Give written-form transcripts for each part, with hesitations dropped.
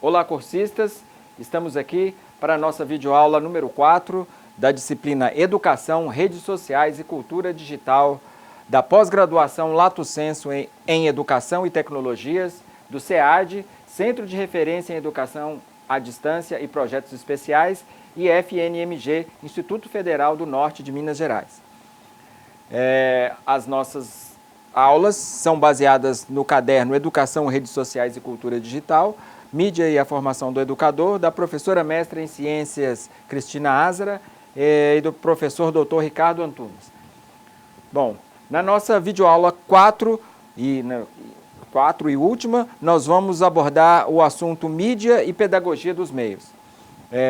Olá, cursistas! Estamos aqui para a nossa videoaula número 4 da disciplina Educação, Redes Sociais e Cultura Digital da pós-graduação Lato Sensu em Educação e Tecnologias do SEAD, Centro de Referência em Educação à Distância e Projetos Especiais, e FNMG, Instituto Federal do Norte de Minas Gerais. As nossas aulas são baseadas no caderno Educação, Redes Sociais e Cultura Digital, Mídia e a Formação do Educador, da professora mestra em Ciências Cristina Azara e do professor Dr. Ricardo Antunes. Bom, na nossa videoaula 4 e última, nós vamos abordar o assunto mídia e pedagogia dos meios.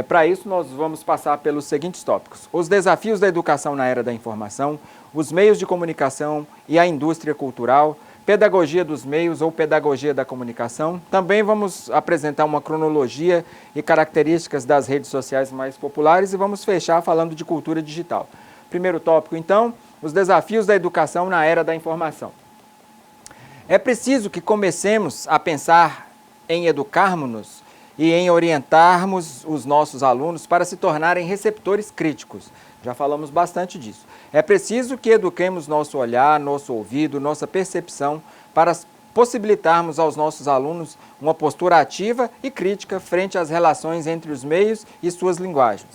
Para isso, nós vamos passar pelos seguintes tópicos: os desafios da educação na era da informação, os meios de comunicação e a indústria cultural, pedagogia dos meios ou pedagogia da comunicação. Também vamos apresentar uma cronologia e características das redes sociais mais populares e vamos fechar falando de cultura digital. Primeiro tópico, então, os desafios da educação na era da informação. É preciso que comecemos a pensar em educarmos-nos e em orientarmos os nossos alunos para se tornarem receptores críticos. Já falamos bastante disso. É preciso que eduquemos nosso olhar, nosso ouvido, nossa percepção para possibilitarmos aos nossos alunos uma postura ativa e crítica frente às relações entre os meios e suas linguagens.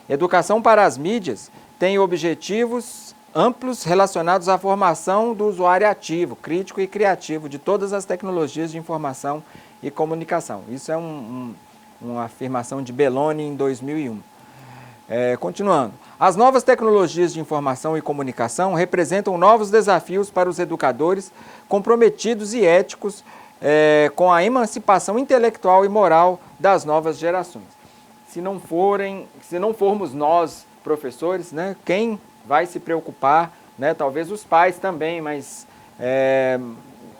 Educação para as mídias tem objetivos amplos relacionados à formação do usuário ativo, crítico e criativo de todas as tecnologias de informação e comunicação. Isso é uma afirmação de Belloni em 2001. Continuando, as novas tecnologias de informação e comunicação representam novos desafios para os educadores comprometidos e éticos com a emancipação intelectual e moral das novas gerações. Se não formos nós, professores, né, quem vai se preocupar, né, talvez os pais também, mas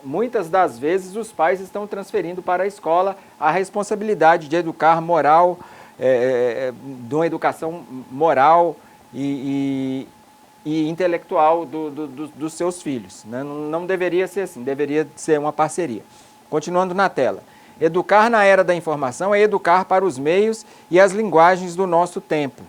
muitas das vezes os pais estão transferindo para a escola a responsabilidade de educar moral, de uma educação moral e intelectual dos seus filhos. Né? Não deveria ser assim, deveria ser uma parceria. Continuando na tela. Educar na era da informação é educar para os meios e as linguagens do nosso tempo.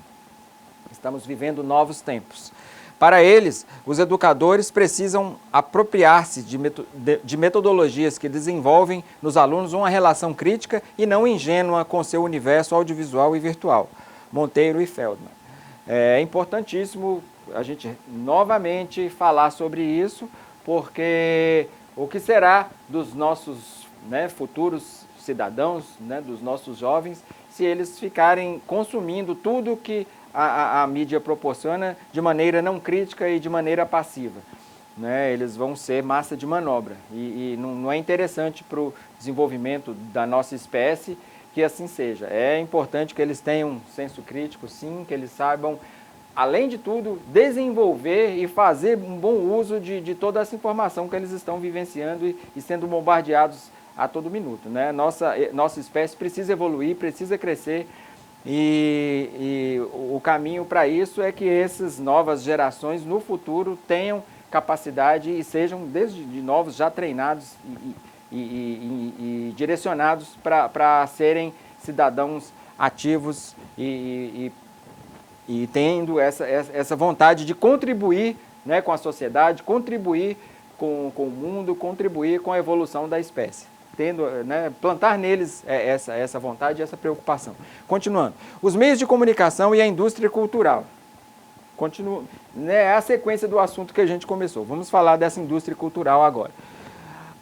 Estamos vivendo novos tempos. Para eles, os educadores precisam apropriar-se de metodologias que desenvolvem nos alunos uma relação crítica e não ingênua com seu universo audiovisual e virtual. Monteiro e Feldman. É importantíssimo a gente novamente falar sobre isso, porque o que será dos nossos futuros cidadãos, dos nossos jovens, se eles ficarem consumindo tudo que a mídia proporciona de maneira não crítica e de maneira passiva. Eles vão ser massa de manobra e não é interessante para o desenvolvimento da nossa espécie que assim seja. É importante que eles tenham um senso crítico, sim, que eles saibam, além de tudo, desenvolver e fazer um bom uso de toda essa informação que eles estão vivenciando e sendo bombardeados a todo minuto. Nossa espécie precisa evoluir, precisa crescer. E o caminho para isso é que essas novas gerações no futuro tenham capacidade e sejam desde novos já treinados e direcionados para serem cidadãos ativos e tendo essa vontade de contribuir com a sociedade, contribuir com o mundo, contribuir com a evolução da espécie. Plantar neles essa vontade e essa preocupação. Continuando, os meios de comunicação e a indústria cultural. É a sequência do assunto que a gente começou. Vamos falar dessa indústria cultural agora.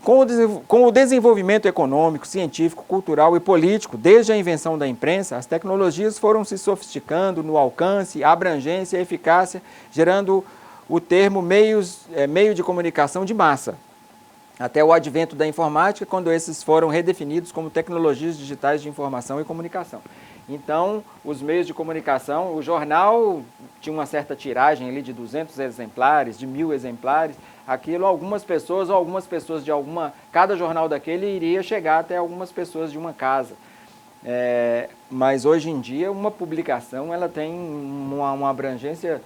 Com o desenvolvimento econômico, científico, cultural e político, desde a invenção da imprensa, as tecnologias foram se sofisticando no alcance, abrangência e eficácia, gerando o termo meio de comunicação de massa. Até o advento da informática, quando esses foram redefinidos como tecnologias digitais de informação e comunicação. Então, os meios de comunicação, o jornal tinha uma certa tiragem ali de 200 exemplares, de 1000 exemplares, algumas pessoas de cada jornal daquele iria chegar até algumas pessoas de uma casa. Mas hoje em dia, uma publicação ela tem uma abrangência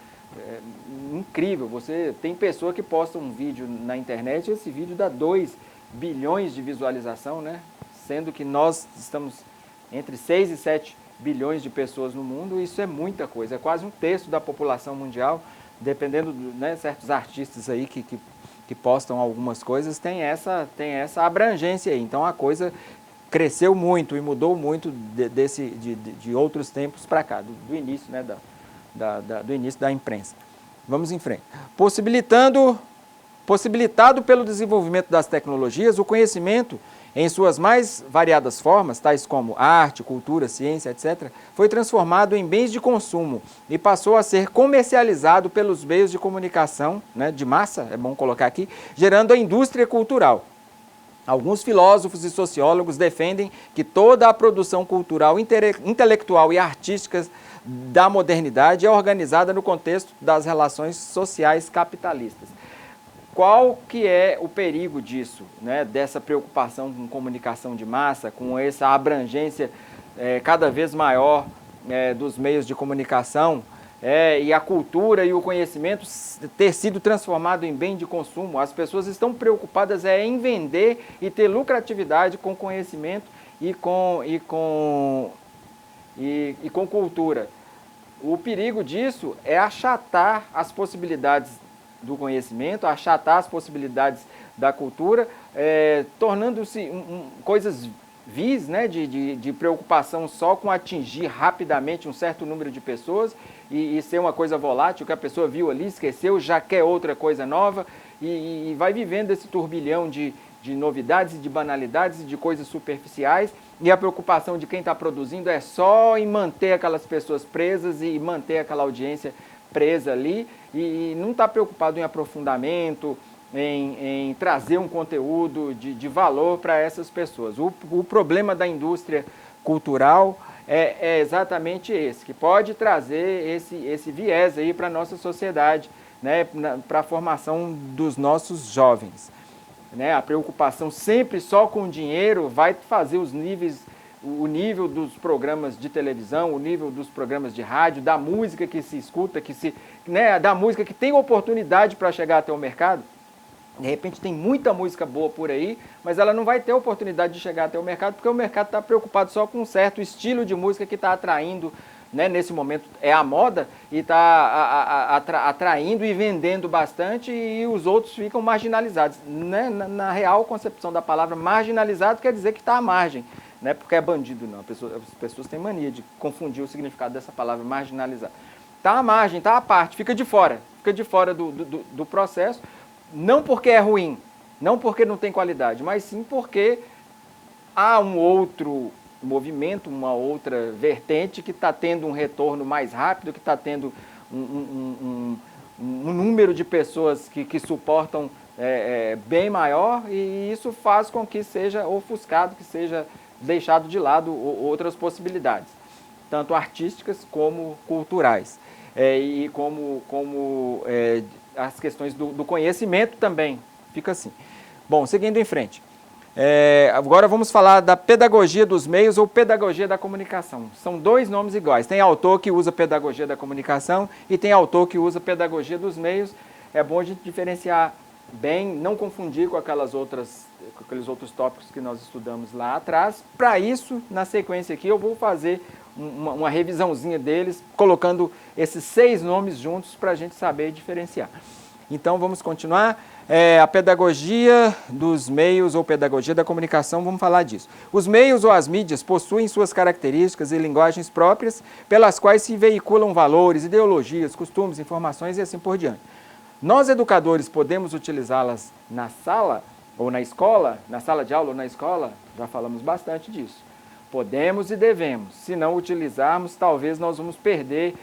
incrível. Você tem pessoa que posta um vídeo na internet e esse vídeo dá 2 bilhões de visualização, sendo que nós estamos entre 6 e 7 bilhões de pessoas no mundo, isso é muita coisa, é quase um terço da população mundial, dependendo, né, certos artistas aí que postam algumas coisas, tem essa abrangência aí. Então a coisa cresceu muito e mudou muito de outros tempos para cá, do início, né, do início da imprensa. Vamos em frente. Possibilitado pelo desenvolvimento das tecnologias, o conhecimento, em suas mais variadas formas, tais como arte, cultura, ciência, etc., foi transformado em bens de consumo e passou a ser comercializado pelos meios de comunicação, né, de massa, é bom colocar aqui, gerando a indústria cultural. Alguns filósofos e sociólogos defendem que toda a produção cultural, intelectual e artística da modernidade é organizada no contexto das relações sociais capitalistas. Qual que é o perigo disso, né, dessa preocupação com comunicação de massa, com essa abrangência cada vez maior dos meios de comunicação e a cultura e o conhecimento ter sido transformado em bem de consumo? As pessoas estão preocupadas em vender e ter lucratividade com conhecimento e com cultura. O perigo disso é achatar as possibilidades do conhecimento, achatar as possibilidades da cultura, tornando-se coisas vis, né, de preocupação só com atingir rapidamente um certo número de pessoas e ser uma coisa volátil, que a pessoa viu ali, esqueceu, já quer outra coisa nova e vai vivendo esse turbilhão de novidades e de banalidades e de coisas superficiais, e a preocupação de quem está produzindo é só em manter aquelas pessoas presas e manter aquela audiência presa ali, e não está preocupado em aprofundamento, em trazer um conteúdo de valor para essas pessoas. O problema da indústria cultural é exatamente esse, que pode trazer esse viés aí para a nossa sociedade, né, para a formação dos nossos jovens. Né? A preocupação sempre só com o dinheiro vai fazer o nível dos programas de televisão, o nível dos programas de rádio, da música que se escuta, da música que tem oportunidade para chegar até o mercado. De repente tem muita música boa por aí, mas ela não vai ter oportunidade de chegar até o mercado, porque o mercado está preocupado só com um certo estilo de música que está atraindo, né, nesse momento é a moda, e está atraindo e vendendo bastante, e os outros ficam marginalizados. Né? Na real concepção da palavra marginalizado quer dizer que está à margem. Não é porque é bandido, não. As pessoas têm mania de confundir o significado dessa palavra, marginalizar. Está à margem, está à parte, fica de fora do processo, não porque é ruim, não porque não tem qualidade, mas sim porque há um outro movimento, uma outra vertente que está tendo um retorno mais rápido, que está tendo um número de pessoas que suportam bem maior, e isso faz com que seja ofuscado, que seja deixado de lado outras possibilidades, tanto artísticas como culturais, e como as questões do conhecimento também, fica assim. Bom, seguindo em frente, agora vamos falar da pedagogia dos meios ou pedagogia da comunicação. São dois nomes iguais, tem autor que usa pedagogia da comunicação e tem autor que usa pedagogia dos meios. É bom a gente diferenciar bem, não confundir com aqueles outros tópicos que nós estudamos lá atrás. Para isso, na sequência aqui, eu vou fazer uma revisãozinha deles, colocando esses 6 nomes juntos para a gente saber diferenciar. Então, vamos continuar. A pedagogia dos meios ou pedagogia da comunicação, vamos falar disso. Os meios ou as mídias possuem suas características e linguagens próprias, pelas quais se veiculam valores, ideologias, costumes, informações e assim por diante. Nós, educadores, podemos utilizá-las na sala ou na escola, na sala de aula ou na escola? Já falamos bastante disso. Podemos e devemos. Se não utilizarmos, talvez nós vamos perder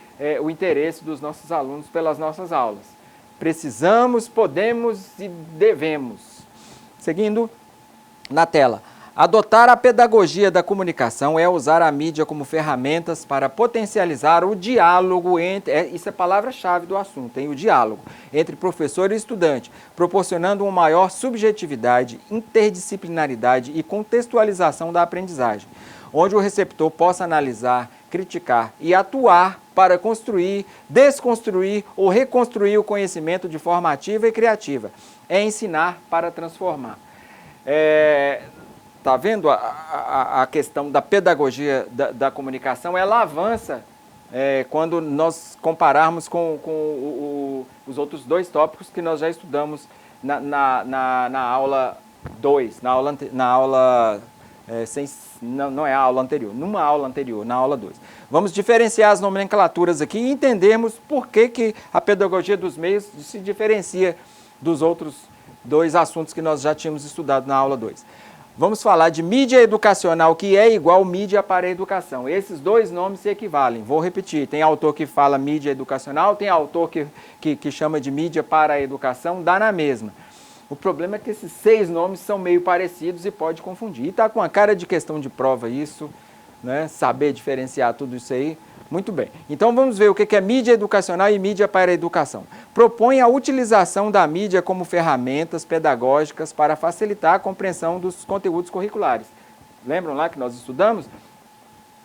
o interesse dos nossos alunos pelas nossas aulas. Precisamos, podemos e devemos. Seguindo na tela. Adotar a pedagogia da comunicação é usar a mídia como ferramentas para potencializar o diálogo entre... Isso é a palavra-chave do assunto, o diálogo entre professor e estudante, proporcionando uma maior subjetividade, interdisciplinaridade e contextualização da aprendizagem, onde o receptor possa analisar, criticar e atuar para construir, desconstruir ou reconstruir o conhecimento de forma ativa e criativa. É ensinar para transformar. tá vendo a questão da pedagogia da comunicação, ela avança quando nós compararmos com os outros dois tópicos que nós já estudamos na aula 2, não é a aula anterior, numa aula anterior, na aula 2. Vamos diferenciar as nomenclaturas aqui e entendermos por que a pedagogia dos meios se diferencia dos outros dois assuntos que nós já tínhamos estudado na aula 2. Vamos falar de mídia educacional, que é igual mídia para a educação. Esses dois nomes se equivalem. Vou repetir, tem autor que fala mídia educacional, tem autor que chama de mídia para a educação, dá na mesma. O problema é que esses 6 nomes são meio parecidos e pode confundir. E está com a cara de questão de prova isso, né? Saber diferenciar tudo isso aí. Muito bem. Então vamos ver o que é mídia educacional e mídia para a educação. Propõe a utilização da mídia como ferramentas pedagógicas para facilitar a compreensão dos conteúdos curriculares. Lembram lá que nós estudamos?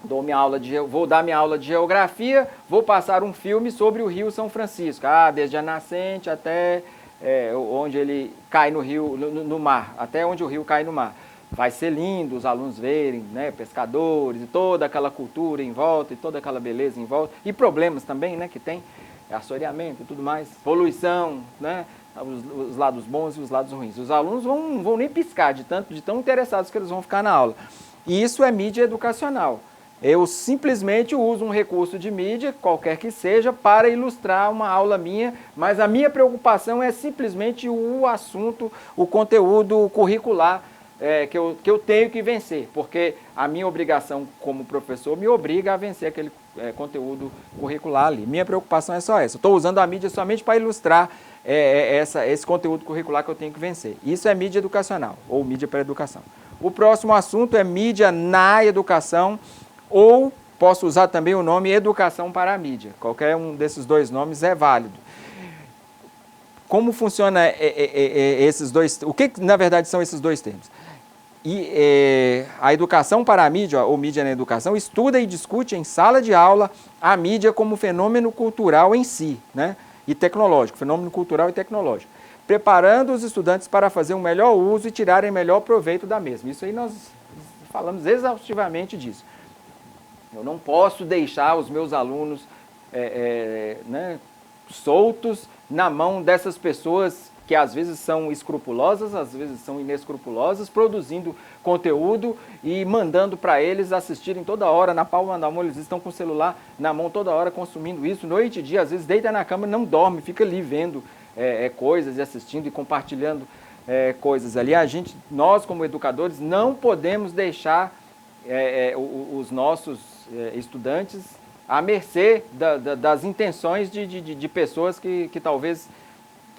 Vou dar minha aula de geografia, vou passar um filme sobre o Rio São Francisco. Desde a nascente até onde ele cai no rio, no mar, até onde o rio cai no mar. Vai ser lindo os alunos verem, né, pescadores e toda aquela cultura em volta e toda aquela beleza em volta. E problemas também, né, que tem, assoreamento e tudo mais, poluição, né, os lados bons e os lados ruins. Os alunos não vão nem piscar de tão interessados que eles vão ficar na aula. E isso é mídia educacional. Eu simplesmente uso um recurso de mídia, qualquer que seja, para ilustrar uma aula minha, mas a minha preocupação é simplesmente o assunto, o conteúdo curricular que eu tenho que vencer, porque a minha obrigação como professor me obriga a vencer aquele conteúdo curricular ali. Minha preocupação é só essa. Estou usando a mídia somente para ilustrar esse conteúdo curricular que eu tenho que vencer. Isso é mídia educacional, ou mídia para a educação. O próximo assunto é mídia na educação, ou posso usar também o nome educação para a mídia. Qualquer um desses dois nomes é válido. Como funciona esses dois? O que na verdade são esses dois termos? A educação para a mídia, ou mídia na educação, estuda e discute em sala de aula a mídia como fenômeno cultural em si, né? E tecnológico, fenômeno cultural e tecnológico, preparando os estudantes para fazer um melhor uso e tirarem melhor proveito da mesma. Isso aí nós falamos exaustivamente disso. Eu não posso deixar os meus alunos né, soltos na mão dessas pessoas que às vezes são escrupulosas, às vezes são inescrupulosas, produzindo conteúdo e mandando para eles assistirem toda hora, na palma da mão. Eles estão com o celular na mão toda hora, consumindo isso, noite e dia. Às vezes deita na cama e não dorme, fica ali vendo coisas e assistindo e compartilhando coisas ali. Nós como educadores não podemos deixar os nossos estudantes à mercê das intenções de pessoas que talvez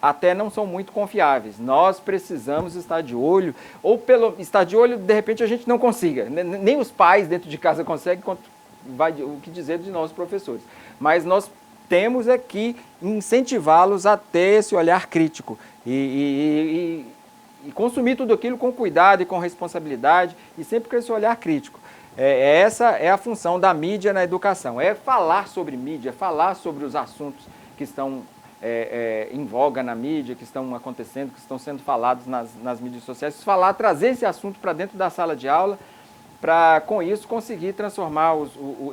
até não são muito confiáveis. Nós precisamos estar de olho, ou estar de olho, de repente a gente não consiga, nem os pais dentro de casa conseguem, o que dizer de nós professores. Mas nós temos que incentivá-los a ter esse olhar crítico e consumir tudo aquilo com cuidado e com responsabilidade e sempre com esse olhar crítico. Essa é a função da mídia na educação, é falar sobre mídia, falar sobre os assuntos que estão em voga na mídia, que estão acontecendo, que estão sendo falados nas mídias sociais, trazer esse assunto para dentro da sala de aula, para com isso conseguir transformar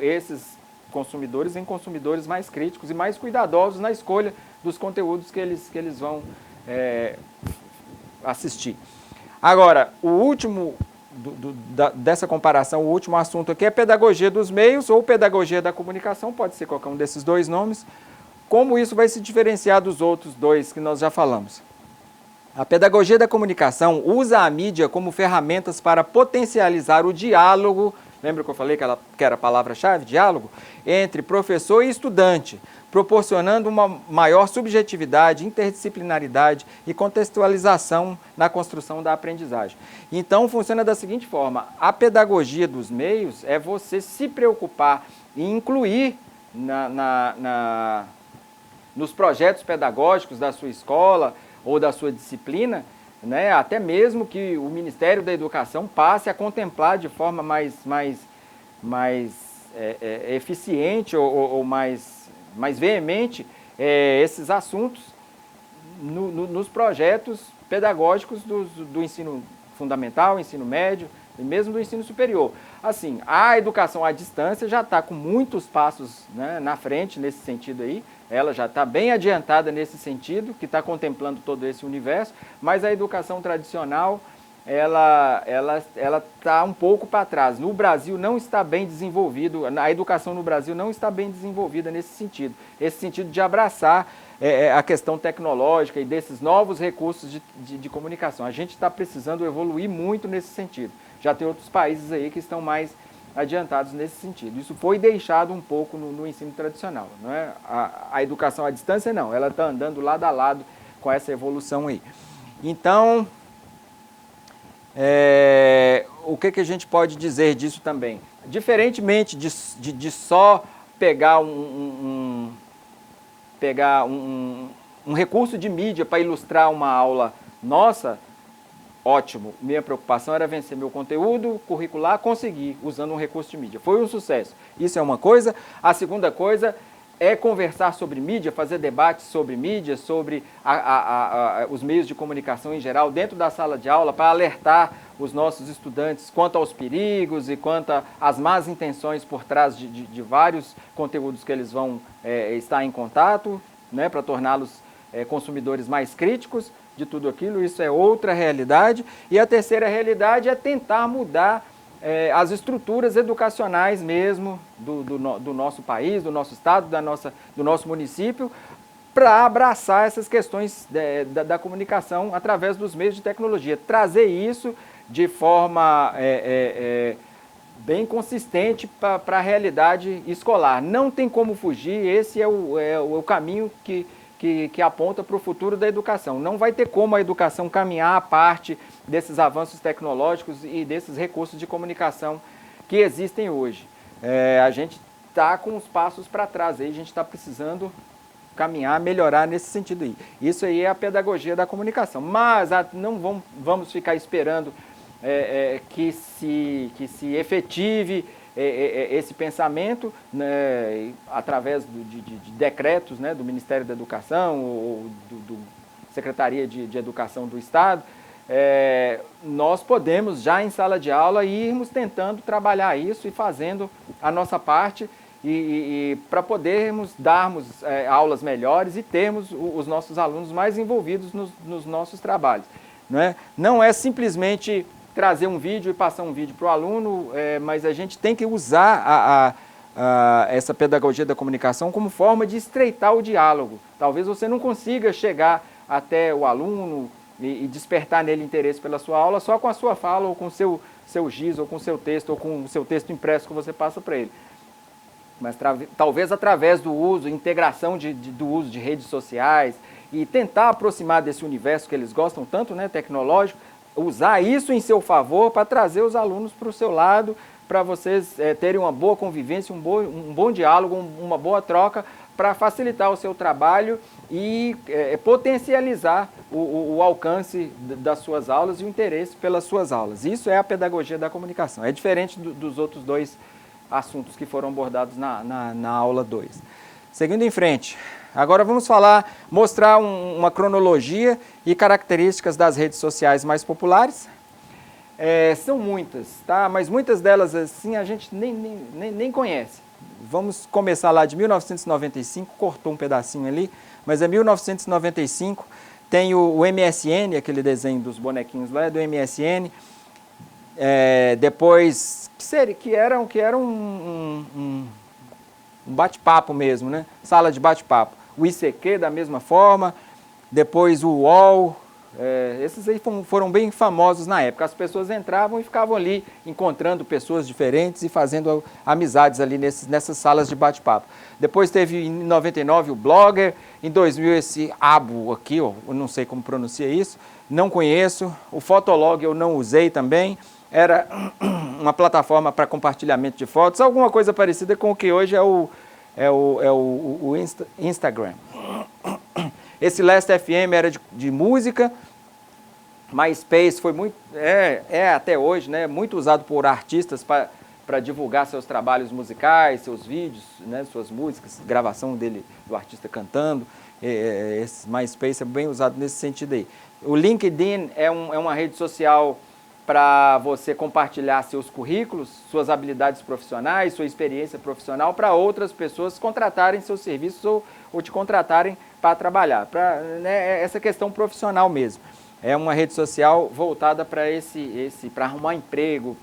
esses consumidores em consumidores mais críticos e mais cuidadosos na escolha dos conteúdos que eles vão assistir. Agora, o último dessa comparação, o último assunto aqui é pedagogia dos meios ou pedagogia da comunicação, pode ser qualquer um desses dois nomes. Como isso vai se diferenciar dos outros dois que nós já falamos? A pedagogia da comunicação usa a mídia como ferramentas para potencializar o diálogo, lembra que eu falei que era a palavra-chave, diálogo, entre professor e estudante, proporcionando uma maior subjetividade, interdisciplinaridade e contextualização na construção da aprendizagem. Então, funciona da seguinte forma: a pedagogia dos meios é você se preocupar e incluir nos projetos pedagógicos da sua escola ou da sua disciplina, né, até mesmo que o Ministério da Educação passe a contemplar de forma mais eficiente ou mais veemente esses assuntos nos projetos pedagógicos do ensino fundamental, ensino médio, e mesmo do ensino superior. Assim, a educação à distância já está com muitos passos, né, na frente nesse sentido aí, ela já está bem adiantada nesse sentido, que está contemplando todo esse universo, mas a educação tradicional, ela está um pouco para trás. No Brasil não está bem desenvolvido, a educação no Brasil não está bem desenvolvida nesse sentido de abraçar a questão tecnológica e desses novos recursos de comunicação. A gente está precisando evoluir muito nesse sentido. Já tem outros países aí que estão mais adiantados nesse sentido. Isso foi deixado um pouco no ensino tradicional. Não é? A educação à distância não, ela está andando lado a lado com essa evolução aí. Então, o que a gente pode dizer disso também? Diferentemente de só pegar um recurso de mídia para ilustrar uma aula nossa, ótimo. Minha preocupação era vencer meu conteúdo curricular, conseguir, usando um recurso de mídia. Foi um sucesso. Isso é uma coisa. A segunda coisa é conversar sobre mídia, fazer debates sobre mídia, sobre os meios de comunicação em geral dentro da sala de aula para alertar os nossos estudantes quanto aos perigos e quanto às más intenções por trás de vários conteúdos que eles vão estar em contato, né, para torná-los consumidores mais críticos de tudo aquilo. Isso é outra realidade. E a terceira realidade é tentar mudar as estruturas educacionais mesmo do nosso país, do nosso estado, do nosso município, para abraçar essas questões da comunicação através dos meios de tecnologia. Trazer isso de forma bem consistente para a realidade escolar. Não tem como fugir, esse é o caminho que aponta para o futuro da educação. Não vai ter como a educação caminhar à parte desses avanços tecnológicos e desses recursos de comunicação que existem hoje. A gente está com os passos para trás, aí a gente está precisando caminhar, melhorar nesse sentido aí. Isso aí é a pedagogia da comunicação. Mas não vamos ficar esperando que se efetive esse pensamento, né, através de decretos, né, do Ministério da Educação ou do Secretaria de Educação do Estado. Nós podemos já em sala de aula irmos tentando trabalhar isso e fazendo a nossa parte e para podermos darmos aulas melhores e termos os nossos alunos mais envolvidos nos nossos trabalhos. Não é simplesmente trazer um vídeo e passar um vídeo para o aluno, mas a gente tem que usar essa pedagogia da comunicação como forma de estreitar o diálogo. Talvez você não consiga chegar até o aluno e despertar nele interesse pela sua aula só com a sua fala ou com o seu giz ou com o seu texto ou com o seu texto impresso que você passa para ele. Mas talvez através do uso, integração do uso de redes sociais e tentar aproximar desse universo que eles gostam tanto, né, tecnológico, usar isso em seu favor para trazer os alunos para o seu lado, para vocês terem uma boa convivência, um bom diálogo, uma boa troca, para facilitar o seu trabalho e potencializar o alcance das suas aulas e o interesse pelas suas aulas. Isso é a pedagogia da comunicação. É diferente dos outros dois assuntos que foram abordados na aula 2. Seguindo em frente, agora vamos mostrar uma cronologia e características das redes sociais mais populares. São muitas, tá? Mas muitas delas assim a gente nem conhece. Vamos começar lá de 1995, cortou um pedacinho ali, mas é 1995, tem o MSN, aquele desenho dos bonequinhos lá, do MSN. Depois, que era um bate-papo mesmo, né? Sala de bate-papo. O ICQ da mesma forma, depois o UOL, esses aí foram bem famosos na época. As pessoas entravam e ficavam ali encontrando pessoas diferentes e fazendo amizades ali nessas salas de bate-papo. Depois teve em 99 o Blogger, em 2000 esse Abo aqui, ó, eu não sei como pronuncia isso, não conheço. O Fotolog eu não usei também, era uma plataforma para compartilhamento de fotos, alguma coisa parecida com o que hoje é o Instagram. Esse Last FM era de música. MySpace foi muito, até hoje, né, muito usado por artistas para divulgar seus trabalhos musicais, seus vídeos, né, suas músicas, gravação do artista cantando. Esse MySpace é bem usado nesse sentido aí. O LinkedIn é uma rede social para você compartilhar seus currículos, suas habilidades profissionais, sua experiência profissional para outras pessoas contratarem seus serviços ou te contratarem para trabalhar, para essa questão profissional mesmo. É uma rede social voltada para para arrumar emprego,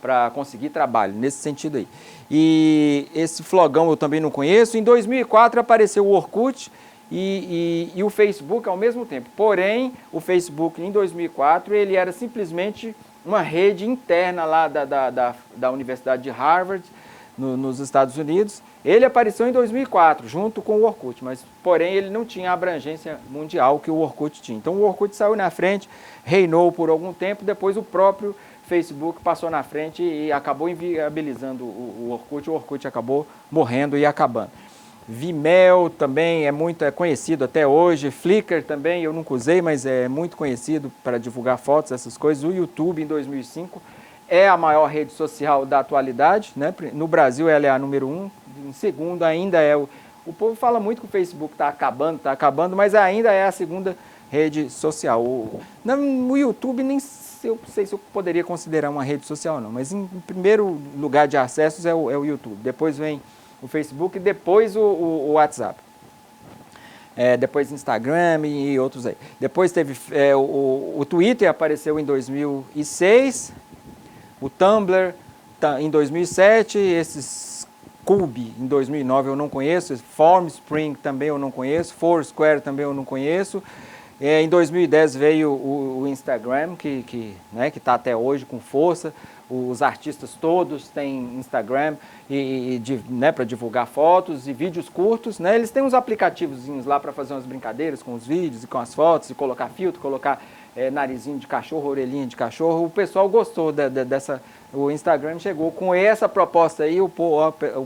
para conseguir trabalho, nesse sentido aí. E esse flogão eu também não conheço. Em 2004 apareceu o Orkut e o Facebook ao mesmo tempo. Porém, o Facebook em 2004 ele era simplesmente uma rede interna lá da Universidade de Harvard, nos Estados Unidos. Ele apareceu em 2004, junto com o Orkut, mas porém ele não tinha a abrangência mundial que o Orkut tinha. Então o Orkut saiu na frente, reinou por algum tempo, depois o próprio Facebook passou na frente e acabou inviabilizando o Orkut acabou morrendo e acabando. Vimeo também é conhecido até hoje, Flickr também eu nunca usei, mas é muito conhecido para divulgar fotos, essas coisas. O YouTube em 2005 é a maior rede social da atualidade, né? No Brasil ela é a número 1, em segundo ainda é o povo fala muito que o Facebook está acabando, mas ainda é a segunda rede social. O YouTube nem eu sei se eu poderia considerar uma rede social não, mas em primeiro lugar de acessos é o YouTube, depois vem o Facebook e depois o WhatsApp. Depois Instagram e outros aí. Depois teve o Twitter, apareceu em 2006, o Tumblr em 2007, esses Cube em 2009 eu não conheço, Formspring também eu não conheço, Foursquare também eu não conheço. Em 2010 veio o Instagram, que está até hoje com força. Os artistas todos têm Instagram para divulgar fotos e vídeos curtos. Né? Eles têm uns aplicativos lá para fazer umas brincadeiras com os vídeos e com as fotos, e colocar filtro, colocar narizinho de cachorro, orelhinha de cachorro. O pessoal gostou dessa. O Instagram chegou com essa proposta aí, o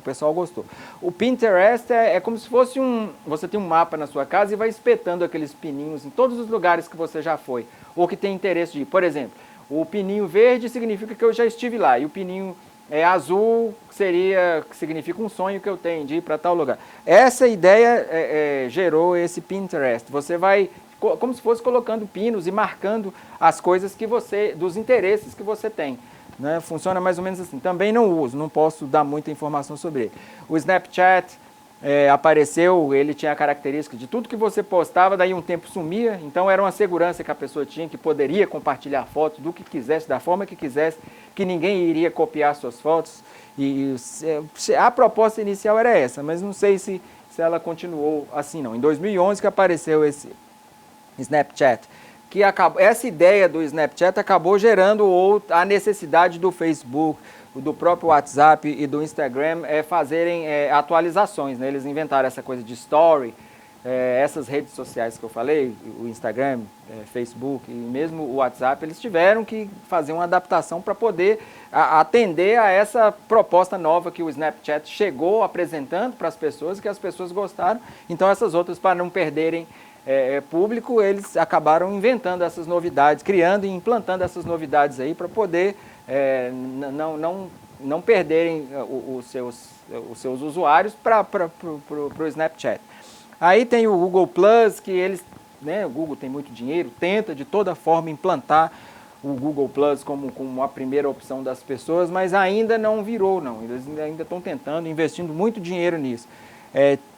pessoal gostou. O Pinterest é como se fosse você tem um mapa na sua casa e vai espetando aqueles pininhos em todos os lugares que você já foi, ou que tem interesse de ir. Por exemplo, o pininho verde significa que eu já estive lá, e o pininho azul significa um sonho que eu tenho de ir para tal lugar. Essa ideia gerou esse Pinterest. Você vai como se fosse colocando pinos e marcando as coisas dos interesses que você tem. Né? Funciona mais ou menos assim. Também não uso, não posso dar muita informação sobre ele. O Snapchat apareceu, ele tinha a característica de tudo que você postava, daí um tempo sumia, então era uma segurança que a pessoa tinha, que poderia compartilhar fotos do que quisesse, da forma que quisesse, que ninguém iria copiar suas fotos. E a proposta inicial era essa, mas não sei se ela continuou assim não. Em 2011 que apareceu esse Snapchat, essa ideia do Snapchat acabou gerando a necessidade do Facebook, do próprio WhatsApp e do Instagram fazerem atualizações. Né? Eles inventaram essa coisa de story, essas redes sociais que eu falei, o Instagram, Facebook e mesmo o WhatsApp, eles tiveram que fazer uma adaptação para poder atender a essa proposta nova que o Snapchat chegou apresentando para as pessoas, que as pessoas gostaram. Então essas outras, para não perderem público, eles acabaram inventando essas novidades, criando e implantando essas novidades aí para poder não perderem os seus usuários para o Snapchat. Aí tem o Google Plus, que o Google tem muito dinheiro, tenta de toda forma implantar o Google Plus como a primeira opção das pessoas, mas ainda não virou, não. Eles ainda estão tentando, investindo muito dinheiro nisso.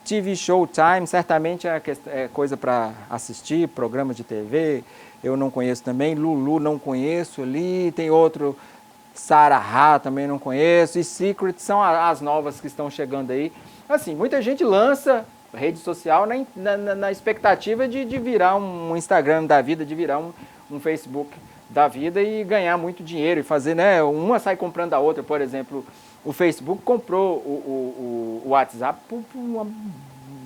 TV Showtime, certamente é coisa para assistir, programas de TV, eu não conheço também. Lulu não conheço ali, tem outro, Sarahá também não conheço, e Secret são as novas que estão chegando aí. Assim, muita gente lança rede social na expectativa de virar um Instagram da vida, de virar um Facebook da vida e ganhar muito dinheiro e fazer, né? Uma sai comprando a outra, por exemplo. O Facebook comprou o WhatsApp por uma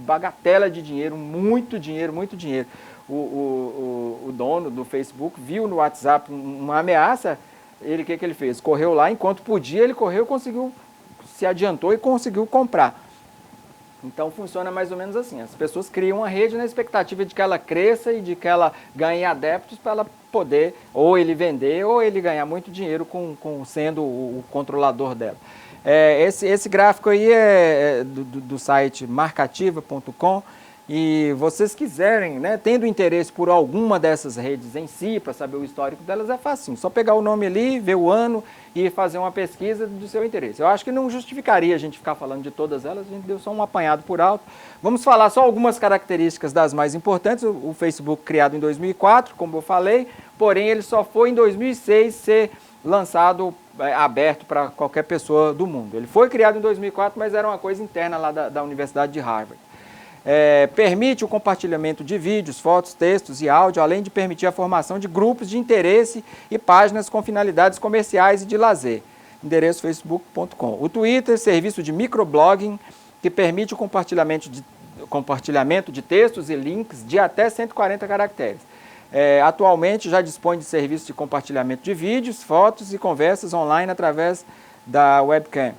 bagatela de dinheiro, muito dinheiro, muito dinheiro. O dono do Facebook viu no WhatsApp uma ameaça, o que ele fez? Correu lá, enquanto podia, ele correu, se adiantou e conseguiu comprar. Então funciona mais ou menos assim, as pessoas criam uma rede na expectativa de que ela cresça e de que ela ganhe adeptos para ela poder ou ele vender ou ele ganhar muito dinheiro sendo o controlador dela. Esse gráfico aí é do site marcativa.com, e vocês quiserem, né, tendo interesse por alguma dessas redes em si, para saber o histórico delas, é fácil. Só pegar o nome ali, ver o ano e fazer uma pesquisa do seu interesse. Eu acho que não justificaria a gente ficar falando de todas elas, a gente deu só um apanhado por alto. Vamos falar só algumas características das mais importantes. O Facebook criado em 2004, como eu falei, porém ele só foi em 2006 ser lançado, aberto para qualquer pessoa do mundo. Ele foi criado em 2004, mas era uma coisa interna lá da Universidade de Harvard. Permite o compartilhamento de vídeos, fotos, textos e áudio, além de permitir a formação de grupos de interesse e páginas com finalidades comerciais e de lazer. Endereço facebook.com. O Twitter, serviço de microblogging, que permite o compartilhamento de textos e links de até 140 caracteres. Atualmente já dispõe de serviço de compartilhamento de vídeos, fotos e conversas online através da webcam.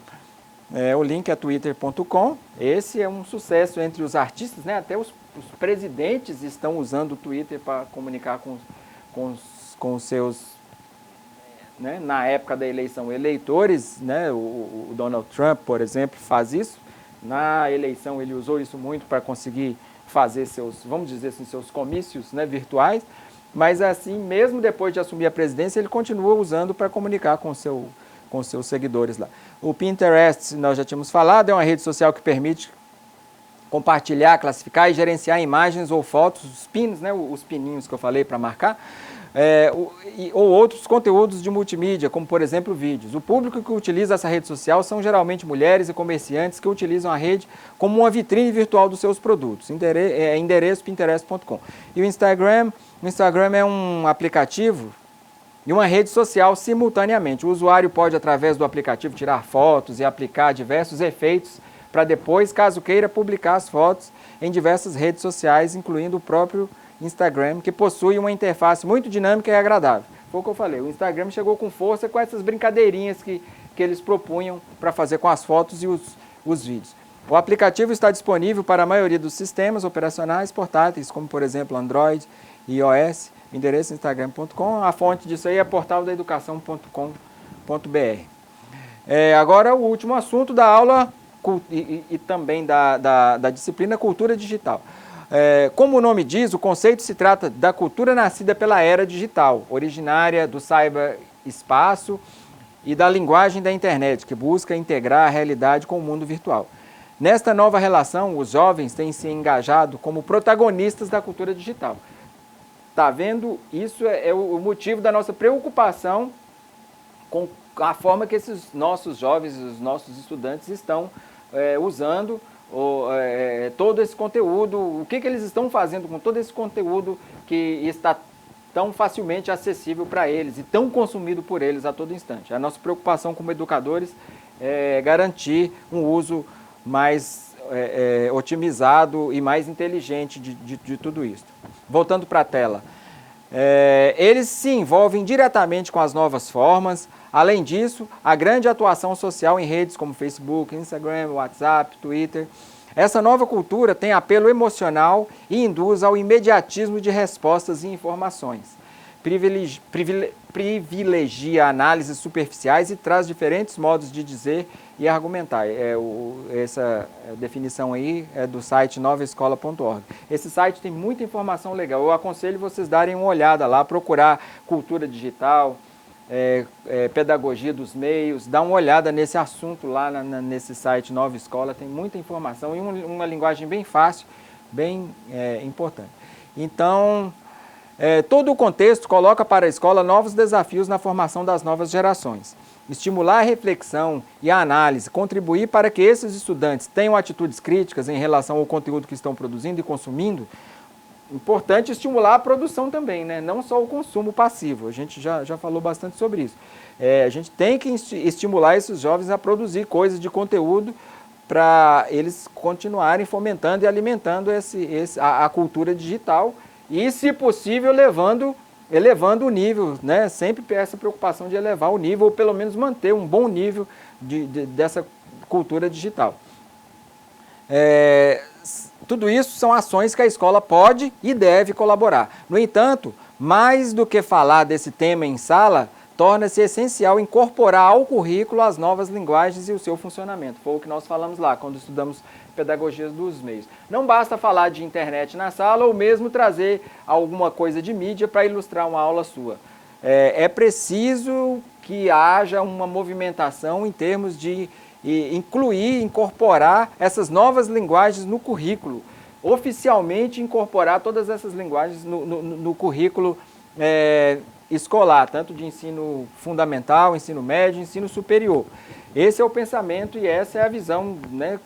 O link é twitter.com. Esse é um sucesso entre os artistas, né? Até os presidentes estão usando o Twitter para comunicar com os seus, né? Na época da eleição, eleitores, né? O Donald Trump, por exemplo, faz isso. Na eleição ele usou isso muito para conseguir fazer seus, vamos dizer assim, seus comícios, né, virtuais, mas assim, mesmo depois de assumir a presidência, ele continua usando para comunicar com seus seguidores lá. O Pinterest, nós já tínhamos falado, é uma rede social que permite compartilhar, classificar e gerenciar imagens ou fotos, os pins, né, os pininhos que eu falei para marcar, ou outros conteúdos de multimídia, como por exemplo vídeos. O público que utiliza essa rede social são geralmente mulheres e comerciantes que utilizam a rede como uma vitrine virtual dos seus produtos. Endereço pinterest.com. E o Instagram é um aplicativo e uma rede social simultaneamente. O usuário pode, através do aplicativo, tirar fotos e aplicar diversos efeitos para depois, caso queira, publicar as fotos em diversas redes sociais, incluindo o próprio Instagram, que possui uma interface muito dinâmica e agradável. Foi o que eu falei, o Instagram chegou com força com essas brincadeirinhas que eles propunham para fazer com as fotos e os vídeos. O aplicativo está disponível para a maioria dos sistemas operacionais portáteis, como por exemplo Android e iOS. Endereço instagram.com, a fonte disso aí é portaldaeducação.com.br. Agora o último assunto da aula e também da disciplina Cultura Digital. Como o nome diz, o conceito se trata da cultura nascida pela era digital, originária do cyberespaço e da linguagem da internet, que busca integrar a realidade com o mundo virtual. Nesta nova relação, os jovens têm se engajado como protagonistas da cultura digital. Está vendo? Isso é o motivo da nossa preocupação com a forma que esses nossos jovens, os nossos estudantes estão usando todo esse conteúdo, o que eles estão fazendo com todo esse conteúdo que está tão facilmente acessível para eles e tão consumido por eles a todo instante. A nossa preocupação como educadores é garantir um uso mais otimizado e mais inteligente de tudo isso. Voltando para a tela, eles se envolvem diretamente com as novas formas. Além disso, a grande atuação social em redes como Facebook, Instagram, WhatsApp, Twitter. Essa nova cultura tem apelo emocional e induz ao imediatismo de respostas e informações. Privilegia análises superficiais e traz diferentes modos de dizer e argumentar. Essa definição aí é do site novaescola.org. Esse site tem muita informação legal. Eu aconselho vocês darem uma olhada lá, procurar cultura digital, pedagogia dos meios, dá uma olhada nesse assunto lá nesse site Nova Escola, tem muita informação e uma linguagem bem fácil, bem importante. Então, todo o contexto coloca para a escola novos desafios na formação das novas gerações. Estimular a reflexão e a análise, contribuir para que esses estudantes tenham atitudes críticas em relação ao conteúdo que estão produzindo e consumindo. Importante estimular a produção também, né? Não só o consumo passivo, a gente já falou bastante sobre isso. A gente tem que estimular esses jovens a produzir coisas de conteúdo para eles continuarem fomentando e alimentando a cultura digital e, se possível, elevando o nível, né? Sempre essa preocupação de elevar o nível, ou pelo menos manter um bom nível dessa cultura digital. Tudo isso são ações que a escola pode e deve colaborar. No entanto, mais do que falar desse tema em sala, torna-se essencial incorporar ao currículo as novas linguagens e o seu funcionamento. Foi o que nós falamos lá, quando estudamos pedagogias dos meios. Não basta falar de internet na sala ou mesmo trazer alguma coisa de mídia para ilustrar uma aula sua. É preciso que haja uma movimentação em termos de incluir, incorporar essas novas linguagens no currículo. Oficialmente incorporar todas essas linguagens no currículo escolar, tanto de ensino fundamental, ensino médio, ensino superior. Esse é o pensamento e essa é a visão, né,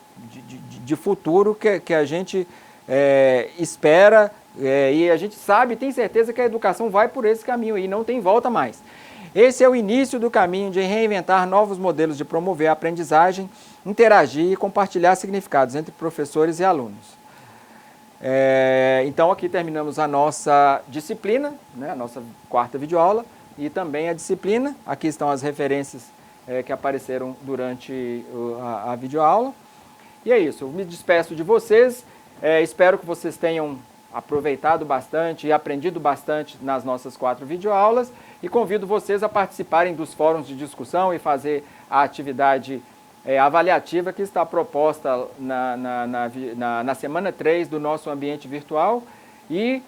de futuro que a gente espera e a gente sabe, tem certeza que a educação vai por esse caminho e não tem volta mais. Esse é o início do caminho de reinventar novos modelos de promover a aprendizagem, interagir e compartilhar significados entre professores e alunos. Então aqui terminamos a nossa disciplina, né, a nossa quarta videoaula e também a disciplina. Aqui estão as referências que apareceram durante a videoaula. E é isso, eu me despeço de vocês, espero que vocês tenham aproveitado bastante e aprendido bastante nas nossas 4 videoaulas e convido vocês a participarem dos fóruns de discussão e fazer a atividade avaliativa que está proposta na semana 3 do nosso ambiente virtual. E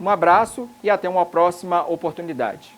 um abraço e até uma próxima oportunidade.